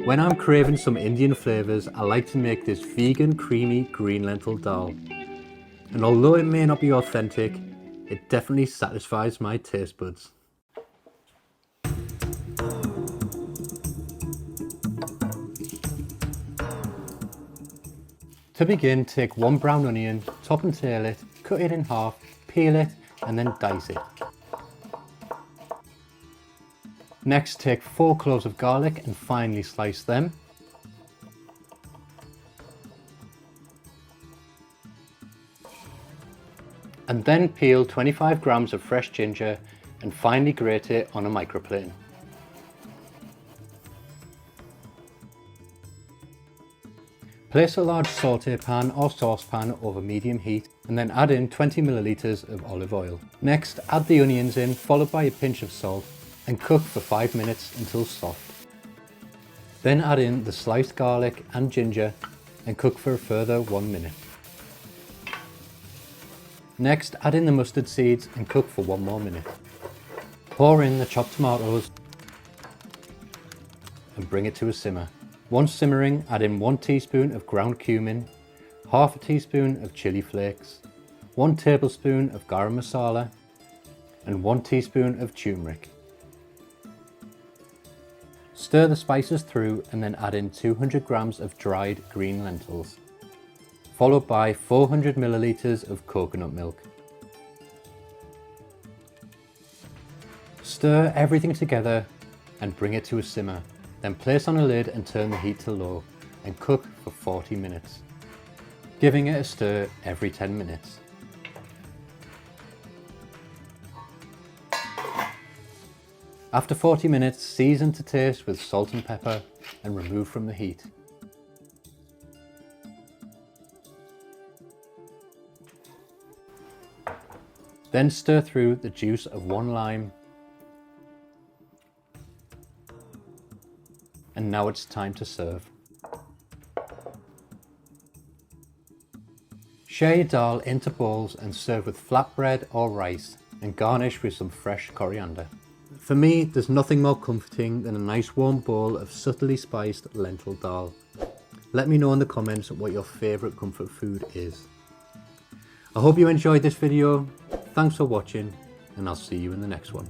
When I'm craving some Indian flavours, I like to make this vegan creamy green lentil dal. And although it may not be authentic, it definitely satisfies my taste buds. To begin, take one brown onion, top and tail it, cut it in half, peel it and then dice it. Next, take 4 cloves of garlic and finely slice them. And then peel 25 grams of fresh ginger and finely grate it on a microplane. Place a large sauté pan or saucepan over medium heat and then add in 20 milliliters of olive oil. Next, add the onions in, followed by a pinch of salt, and cook for 5 minutes until soft. Then add in the sliced garlic and ginger and cook for a further 1 minute. Next, add in the mustard seeds and cook for 1 more minute. Pour in the chopped tomatoes and bring it to a simmer. Once simmering, add in 1 teaspoon of ground cumin, half a teaspoon of chili flakes, 1 tablespoon of garam masala, and 1 teaspoon of turmeric. Stir the spices through and then add in 200 grams of dried green lentils, followed by 400 milliliters of coconut milk. Stir everything together and bring it to a simmer. Then place on a lid and turn the heat to low and cook for 40 minutes, giving it a stir every 10 minutes. After 40 minutes, season to taste with salt and pepper and remove from the heat. Then stir through the juice of 1 lime. And now it's time to serve. Share your dal into bowls and serve with flatbread or rice and garnish with some fresh coriander. For me, there's nothing more comforting than a nice warm bowl of subtly spiced lentil dal. Let me know in the comments what your favourite comfort food is. I hope you enjoyed this video. Thanks for watching and I'll see you in the next one.